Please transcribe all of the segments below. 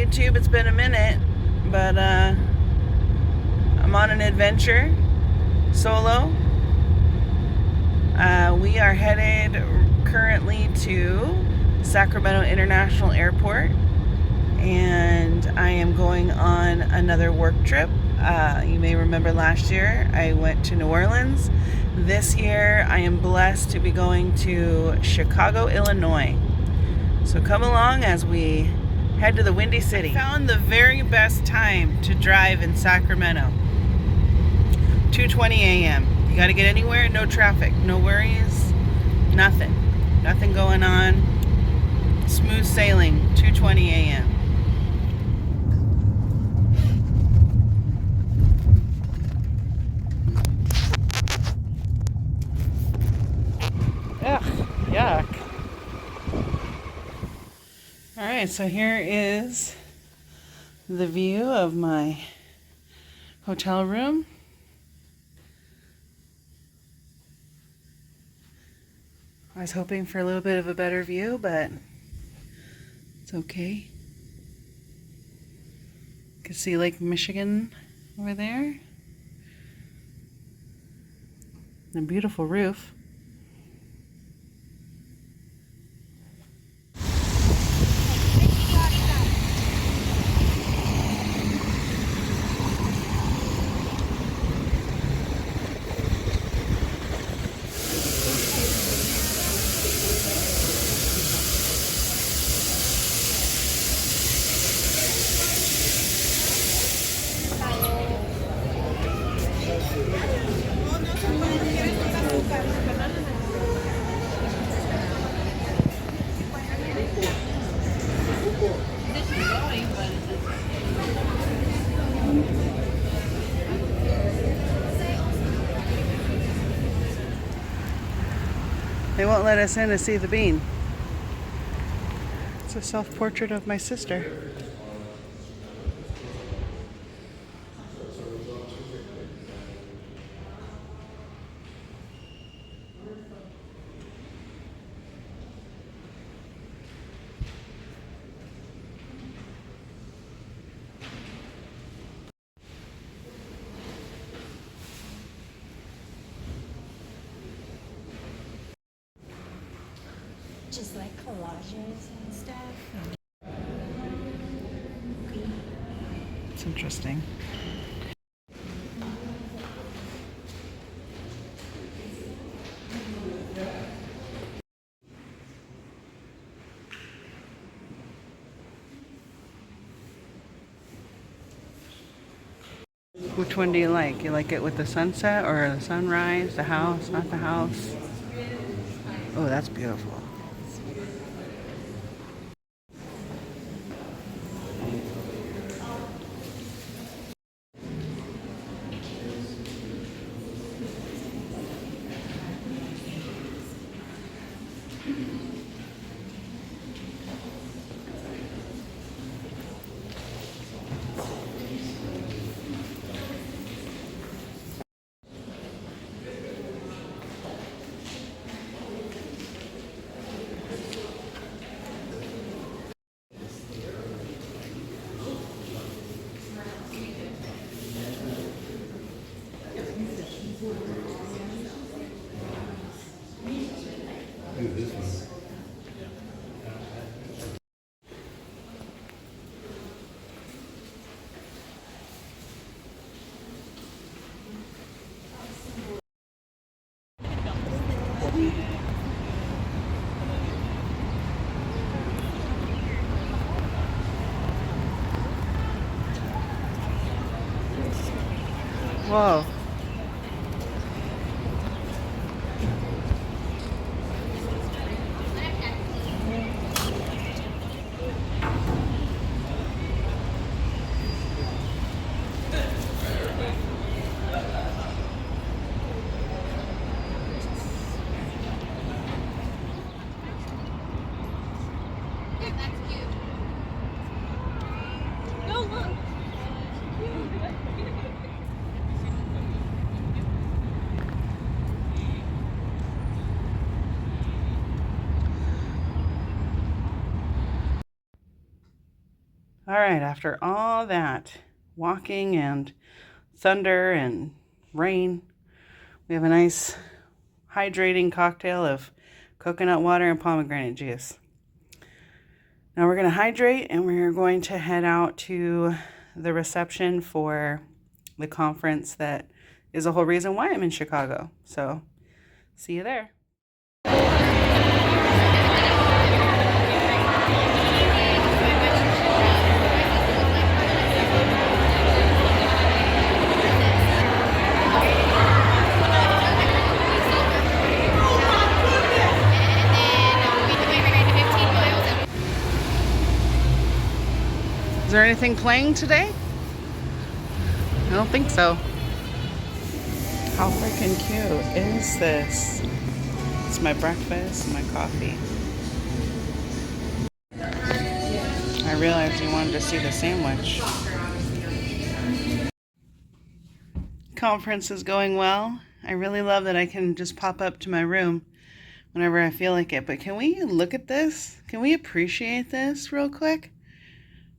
YouTube. It's been a minute, but I'm on an adventure solo. We are headed currently to Sacramento International Airport, and I am going on another work trip. You may remember last year I went to New Orleans. This year I am blessed to be going to Chicago, Illinois. So come along as we head to the Windy City. I found the very best time to drive in Sacramento. 2:20 a.m. You got to get anywhere, no traffic, no worries, nothing. Nothing going on. Smooth sailing, 2:20 a.m. Ugh, yuck. Alright, so here is the view of my hotel room. I was hoping for a little bit of a better view, but it's okay. You can see Lake Michigan over there. And a beautiful roof. They won't let us in to see the bean. It's a self-portrait of my sister. Just like collages and stuff. It's interesting. Which one do you like? You like it with the sunset or the sunrise, the house, not the house? Oh, that's beautiful. Whoa. All right, after all that walking and thunder and rain, we have a nice hydrating cocktail of coconut water and pomegranate juice. Now we're going to hydrate and we're going to head out to the reception for the conference that is the whole reason why I'm in Chicago. So, see you there. Is there anything playing today? I don't think so. How freaking cute is this? It's my breakfast and my coffee. I realized you wanted to see the sandwich. Conference is going well. I really love that I can just pop up to my room whenever I feel like it. But can we look at this? Can we appreciate this real quick?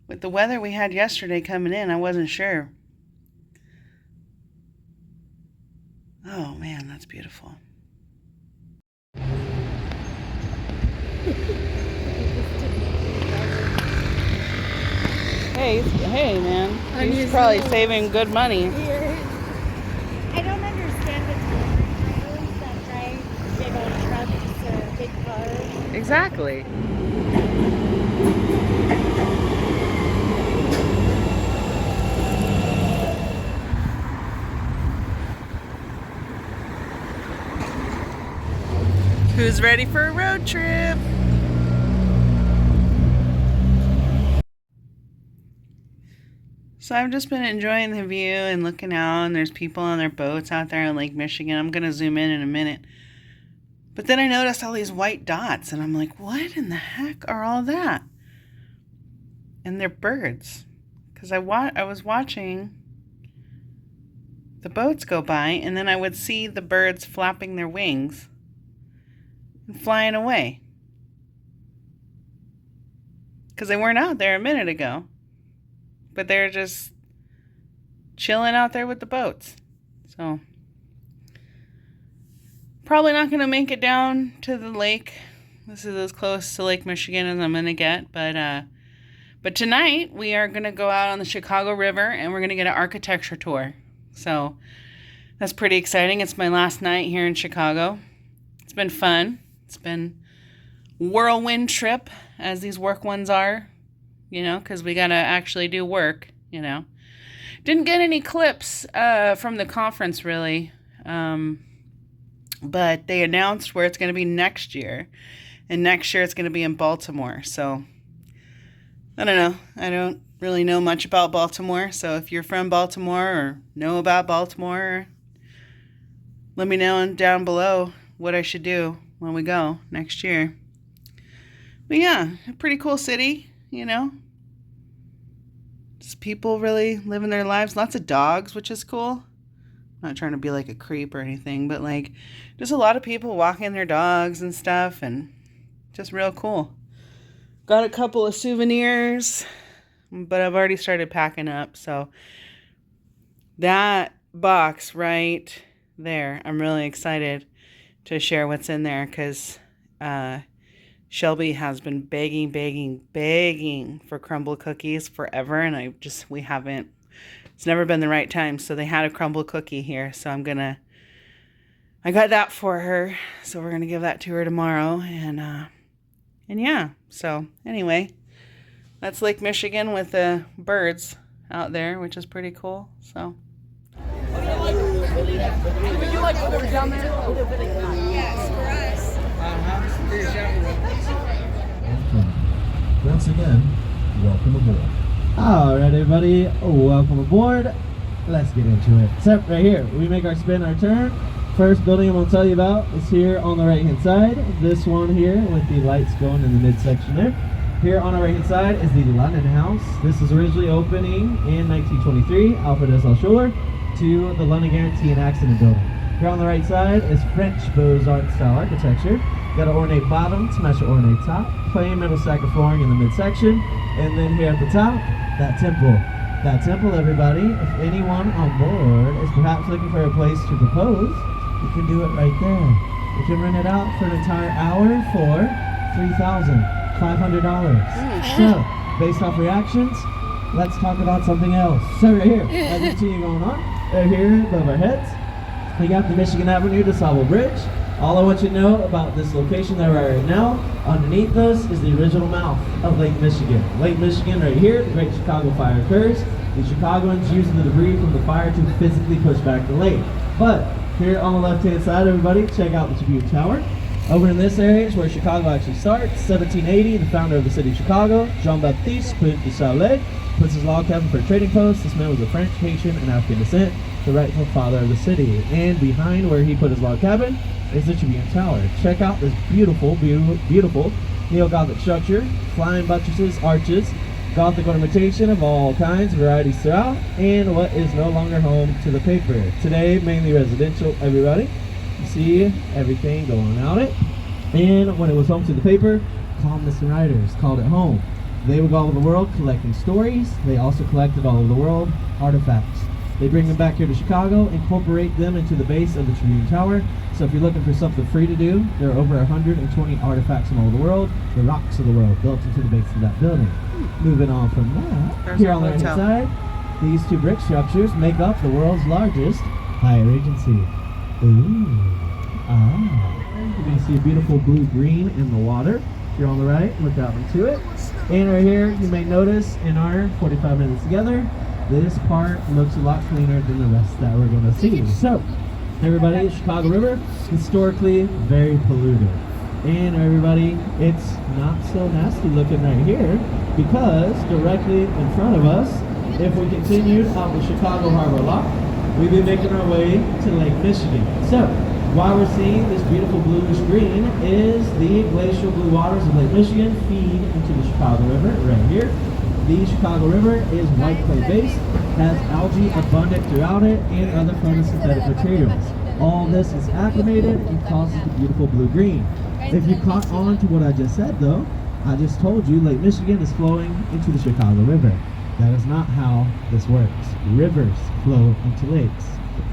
With the weather we had yesterday coming in, I wasn't sure. Oh man, that's beautiful. Hey man, he's probably saving good money. I don't understand the delivery drivers that drive big old trucks or big cars. Exactly. Who's ready for a road trip? So I've just been enjoying the view and looking out, and there's people on their boats out there on Lake Michigan. I'm going to zoom in a minute. But then I noticed all these white dots, and I'm like, what in the heck are all that? And they're birds. Because I was watching the boats go by, and then I would see the birds flapping their wings and flying away. Because they weren't out there a minute ago. But they're just chilling out there with the boats. So, probably not going to make it down to the lake. This is as close to Lake Michigan as I'm going to get. But tonight, we are going to go out on the Chicago River, and we're going to get an architecture tour. So, that's pretty exciting. It's my last night here in Chicago. It's been fun. It's been whirlwind trip, as these work ones are. You know, because we got to actually do work, you know. Didn't get any clips from the conference, really. But they announced where it's going to be next year. And next year it's going to be in Baltimore. So, I don't know. I don't really know much about Baltimore. So, if you're from Baltimore or know about Baltimore, let me know down below what I should do when we go next year. But yeah, a pretty cool city, you know. Just people really living their lives. Lots of dogs, which is cool. I'm not trying to be like a creep or anything, but like just a lot of people walking their dogs and stuff, and just real cool. Got a couple of souvenirs, but I've already started packing up. So that box right there, I'm really excited to share what's in there because Shelby has been begging for crumble cookies forever, and we haven't, it's never been the right time. So they had a crumble cookie here, so I got that for her. So we're gonna give that to her tomorrow, and yeah. So anyway, that's Lake Michigan with the birds out there, which is pretty cool. So. Would you like to go down there? Yes, for us. Once again, welcome aboard. All right, everybody, welcome aboard. Let's get into it. So right here, we make our spin, our turn. First building I'm going to tell you about is here on the right-hand side. This one here with the lights going in the midsection there. Here on our right-hand side is the London House. This is originally opening in 1923, Alfred S. L. Schuller, to the London Guarantee and Accident Building. Here on the right side is French Beaux-Arts style architecture. Got an ornate bottom to match the ornate top. Plain metal stack of flooring in the midsection. And then here at the top, that temple. That temple, everybody, if anyone on board is perhaps looking for a place to propose, you can do it right there. You can rent it out for an entire hour for $3,500. So, based off reactions, let's talk about something else. So right here, as we continue going on, right here above our heads, we got the Michigan Avenue DeSable Bridge. All I want you to know about this location that we're at right now, underneath us is the original mouth of Lake Michigan. Lake Michigan right here, the Great Chicago Fire occurs. The Chicagoans using the debris from the fire to physically push back the lake. But here on the left-hand side, everybody, check out the Tribune Tower. Over in this area is where Chicago actually starts. 1780, the founder of the city of Chicago, Jean-Baptiste Point de Charlet, puts his log cabin for a trading post. This man was of French, Haitian, and African descent, the rightful father of the city. And behind where he put his log cabin is the Tribune Tower. Check out this beautiful, beautiful, beautiful neo-Gothic structure, flying buttresses, arches, Gothic ornamentation of all kinds, varieties throughout, and what is no longer home to the paper. Today, mainly residential, everybody. You see everything going on it. And when it was home to the paper, columnists and writers called it home. They would go all over the world collecting stories. They also collected all over the world artifacts. They bring them back here to Chicago, incorporate them into the base of the Tribune Tower. So if you're looking for something free to do, there are over 120 artifacts from all over the world, the rocks of the world, built into the base of that building. Moving on from that, There's here our on the right hotel. side, these two brick structures make up the world's largest higher agency. Ooh, you can see a beautiful blue-green in the water. Here on the right, look out into it. And right here, you may notice in our 45 minutes together, this part looks a lot cleaner than the rest that we're going to see. So, everybody, the Chicago River, historically very polluted. And everybody, it's not so nasty looking right here, because directly in front of us, if we continued out the Chicago Harbor Lock, we'd be making our way to Lake Michigan. So, while we're seeing this beautiful bluish green is the glacial blue waters of Lake Michigan feed into the Chicago River right here. The Chicago River is white clay based, has algae abundant throughout it, and other photosynthetic materials. All this is acclimated and causes the beautiful blue-green. If you caught on to what I just said though, I just told you Lake Michigan is flowing into the Chicago River. That is not how this works. Rivers flow into lakes.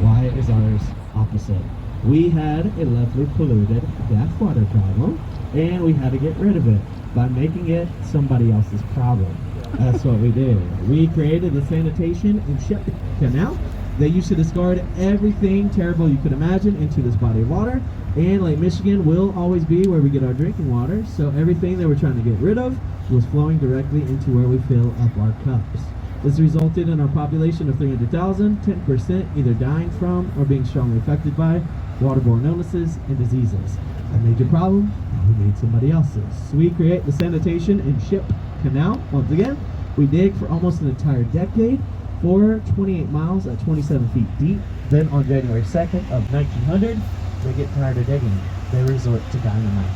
Why is ours opposite? We had a lovely polluted bath water problem, and we had to get rid of it by making it somebody else's problem. That's what we did. We created the sanitation and ship canal. They used to discard everything terrible you could imagine into this body of water, and Lake Michigan will always be where we get our drinking water, so everything they were trying to get rid of was flowing directly into where we fill up our cups. This resulted in our population of 300,000, 10% either dying from or being strongly affected by waterborne illnesses and diseases. A major problem, we made somebody else's. So we create the sanitation and ship canal. Once again, we dig for almost an entire decade for 28 miles at 27 feet deep. Then on January 2nd of 1900, they get tired of digging. They resort to dynamite.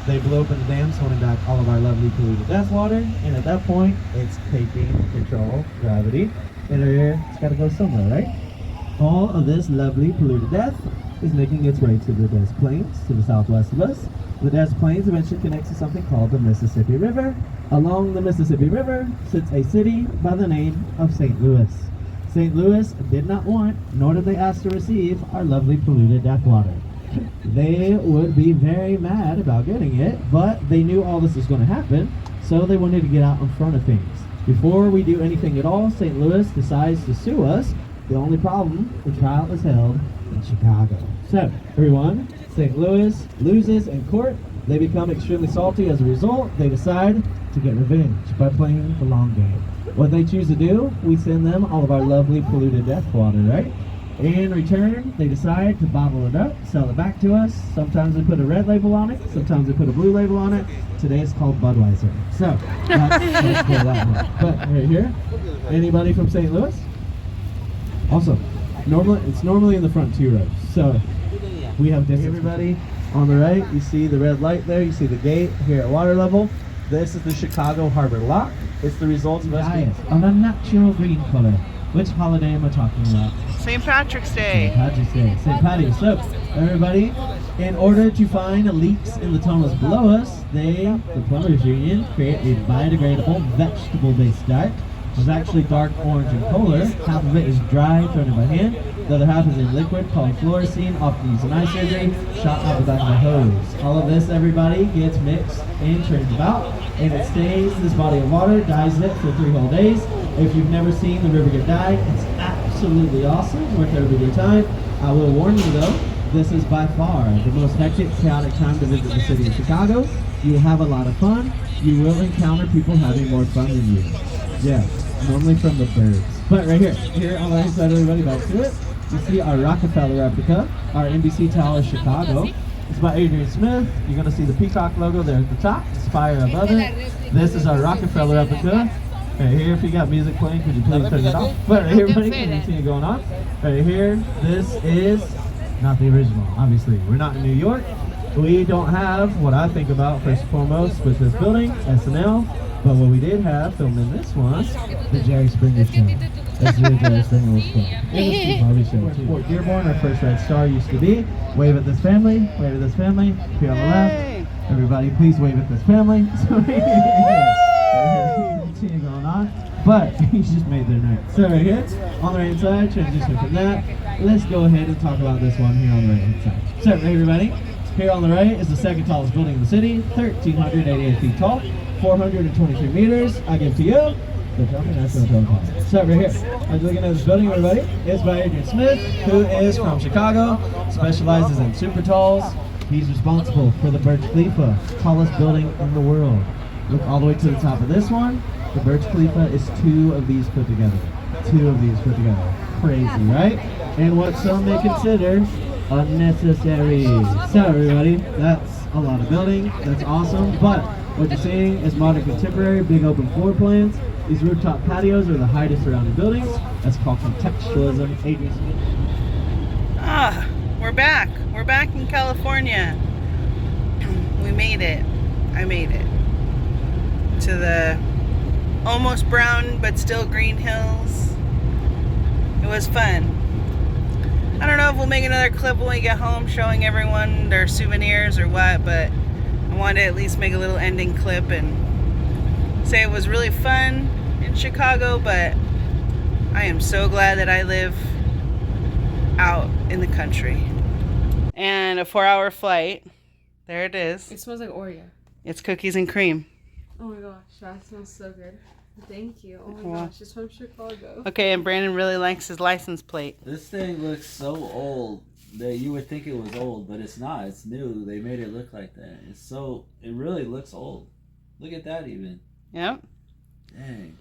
They blow open the dams holding back all of our lovely polluted death water, and at that point, it's taking control, gravity, and it's got to go somewhere, right? All of this lovely polluted death is making its way to the Des Plaines, to the southwest of us. The Des Plaines eventually connects to something called the Mississippi River. Along the Mississippi River sits a city by the name of St. Louis. St. Louis did not want, nor did they ask to receive, our lovely polluted death water. They would be very mad about getting it, but they knew all this was going to happen, so they wanted to get out in front of things. Before we do anything at all, St. Louis decides to sue us. The only problem, the trial is held in Chicago. So, everyone, St. Louis loses in court. They become extremely salty as a result. They decide to get revenge by playing the long game. What they choose to do, we send them all of our lovely polluted death water, right? In return, they decide to bottle it up, sell it back to us. Sometimes they put a red label on it, sometimes they put a blue label on it. Today it's called Budweiser. So, that's for that one. But right here, anybody from St. Louis? Also, it's normally in the front 2 rows. So, we have this. Everybody on the right, you see the red light there, you see the gate here at water level. This is the Chicago Harbor Lock. It's the result of us being on a natural green color. Which holiday am I talking about? St. Patrick's St. Day. Patrick's Day. St. Patty's. So, everybody, in order to find leaks in the tunnels below us, the Plumbers Union, create a biodegradable vegetable-based dye. It's actually dark orange in color. Half of it is dry, thrown in by hand. The other half is in liquid called fluorescein, often used in eye surgery, shot out the back of the hose. All of this, everybody, gets mixed and turned about, and it stays this body of water, dyes it for 3 whole days. If you've never seen the river get dyed, it's absolutely awesome, worth every bit of time. I will warn you though, this is by far the most hectic, chaotic time to visit the city of Chicago. You will have a lot of fun. You will encounter people having more fun than you. Yeah, normally from the birds. But right here on the right side, everybody, back to it. You see our Rockefeller replica, our NBC Tower Chicago. It's by Adrian Smith. You're going to see the peacock logo there at the top, the spire above it. This is our Rockefeller replica. Right here, if you got music playing, could you please turn it off? But right here, buddy, can you see it going on? Right here, this is not the original, obviously. We're not in New York. We don't have what I think about first and foremost with this building, SNL. But what we did have filmed in this one, the Jerry Springer Show. That's where Jerry Springer was from. It was Bobby Show too. Fort Dearborn, our first Red Star used to be. Wave at this family, wave at this family. Here on the left. Everybody, please wave at this family. So continue going on. But he's just made their night. So right here, on the right hand side, transition from that. Let's go ahead and talk about this one here on the right hand side. So everybody, here on the right is the second tallest building in the city, 1,388 feet tall, 423 meters. I give to you the Jumping National Telephone. So right here, I'm looking at this building, everybody. It's by Adrian Smith, who is from Chicago, specializes in super talls. He's responsible for the Burj Khalifa, tallest building in the world. Look all the way to the top of this one. The Burj Khalifa is 2 of these put together. 2 of these put together. Crazy, right? And what some may consider unnecessary. So everybody, that's a lot of building. That's awesome. But what you're seeing is modern contemporary, big open floor plans. These rooftop patios are the height of surrounding buildings. That's called contextualism. Adrian Smith. Ah, we're back. We're back in California. We made it. I made it. To the almost brown but still green hills. It was fun. I don't know if we'll make another clip when we get home showing everyone their souvenirs or what, but I wanted to at least make a little ending clip and say it was really fun in Chicago, but I am so glad that I live out in the country. And a 4-hour flight. There it is. It smells like Oreo. It's cookies and cream. Oh my gosh, that smells so good. Thank you. Oh my Wow. gosh, it's from Chicago. Okay, and Brandon really likes his license plate. This thing looks so old that you would think it was old, but it's not. It's new. They made it look like that. It really looks old. Look at that even. Yep. Dang.